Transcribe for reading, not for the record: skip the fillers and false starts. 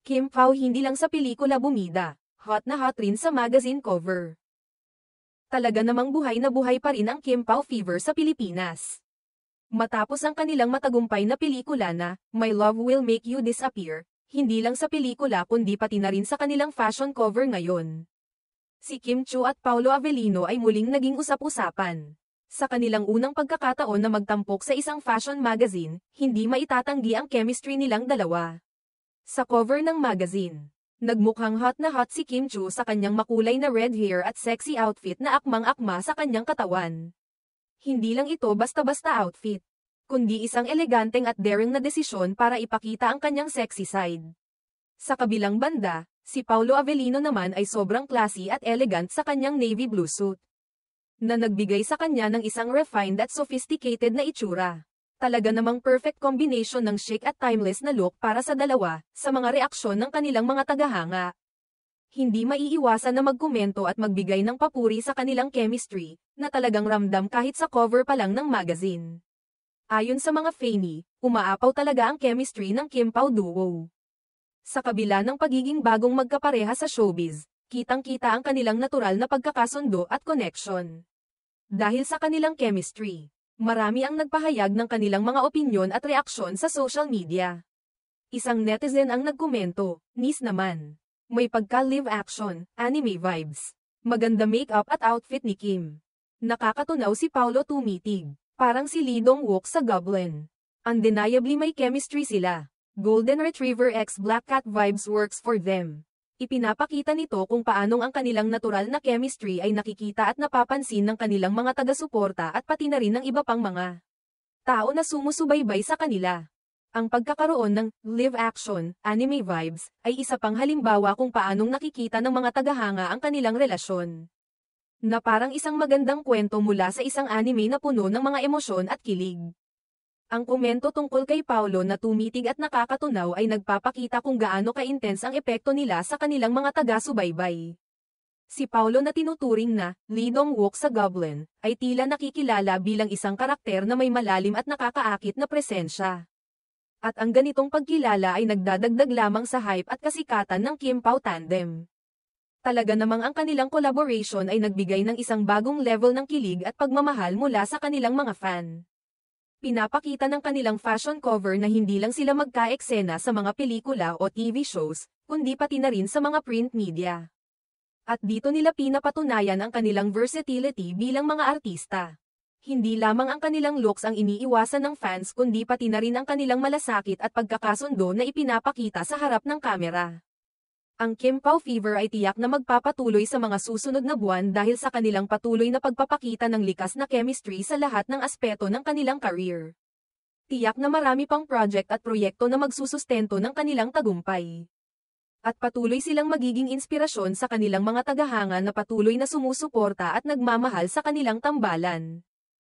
Kim Pao hindi lang sa pelikula bumida, hot na hot rin sa magazine cover. Talaga namang buhay na buhay pa rin ang Kim Pao fever sa Pilipinas. Matapos ang kanilang matagumpay na pelikula na My Love Will Make You Disappear, hindi lang sa pelikula kundi pati na rin sa kanilang fashion cover ngayon. Si Kim Chiu at Paolo Avellino ay muling naging usap-usapan. Sa kanilang unang pagkakataon na magtampok sa isang fashion magazine, hindi maitatanggi ang chemistry nilang dalawa. Sa cover ng magazine, nagmukhang hot na hot si Kim Chiu sa kanyang makulay na red hair at sexy outfit na akmang-akma sa kanyang katawan. Hindi lang ito basta-basta outfit, kundi isang eleganteng at daring na desisyon para ipakita ang kanyang sexy side. Sa kabilang banda, si Paolo Avellino naman ay sobrang classy at elegant sa kanyang navy blue suit, na nagbigay sa kanya ng isang refined at sophisticated na itsura. Talaga namang perfect combination ng chic at timeless na look para sa dalawa, sa mga reaksyon ng kanilang mga tagahanga. Hindi maiiwasan na magkomento at magbigay ng papuri sa kanilang chemistry, na talagang ramdam kahit sa cover pa lang ng magazine. Ayon sa mga fani, umaapaw talaga ang chemistry ng Kim Pao duo. Sa kabila ng pagiging bagong magkapareha sa showbiz, kitang-kita ang kanilang natural na pagkakasundo at connection. Dahil sa kanilang chemistry, marami ang nagpahayag ng kanilang mga opinyon at reaksyon sa social media. Isang netizen ang nagkomento, "Nis naman. May pagka-live action, anime vibes. Maganda makeup at outfit ni Kim. Nakakatunaw si Paolo tumitig. Parang si Lee Dong-wook sa Goblin. Undeniably may chemistry sila. Golden Retriever x Black Cat vibes works for them." Ipinapakita nito kung paanong ang kanilang natural na chemistry ay nakikita at napapansin ng kanilang mga taga-suporta at pati na rin ng iba pang mga tao na sumusubaybay sa kanila. Ang pagkakaroon ng live action, anime vibes, ay isa pang halimbawa kung paanong nakikita ng mga tagahanga ang kanilang relasyon. Na parang isang magandang kwento mula sa isang anime na puno ng mga emosyon at kilig. Ang komento tungkol kay Paolo na tumitig at nakakatunaw ay nagpapakita kung gaano ka-intense ang epekto nila sa kanilang mga taga-subaybay. Si Paolo na tinuturing na Lee Dong-wook sa Goblin, ay tila nakikilala bilang isang karakter na may malalim at nakakaakit na presensya. At ang ganitong pagkilala ay nagdadagdag lamang sa hype at kasikatan ng Kim Pao tandem. Talaga namang ang kanilang collaboration ay nagbigay ng isang bagong level ng kilig at pagmamahal mula sa kanilang mga fan. Pinapakita ng kanilang fashion cover na hindi lang sila magka-eksena sa mga pelikula o TV shows, kundi pati na rin sa mga print media. At dito nila pinapatunayan ang kanilang versatility bilang mga artista. Hindi lamang ang kanilang looks ang iniiwasan ng fans kundi pati na rin ang kanilang malasakit at pagkakasundo na ipinapakita sa harap ng kamera. Ang Kim Pao fever ay tiyak na magpapatuloy sa mga susunod na buwan dahil sa kanilang patuloy na pagpapakita ng likas na chemistry sa lahat ng aspeto ng kanilang career. Tiyak na marami pang project at proyekto na magsusustento ng kanilang tagumpay. At patuloy silang magiging inspirasyon sa kanilang mga tagahanga na patuloy na sumusuporta at nagmamahal sa kanilang tambalan.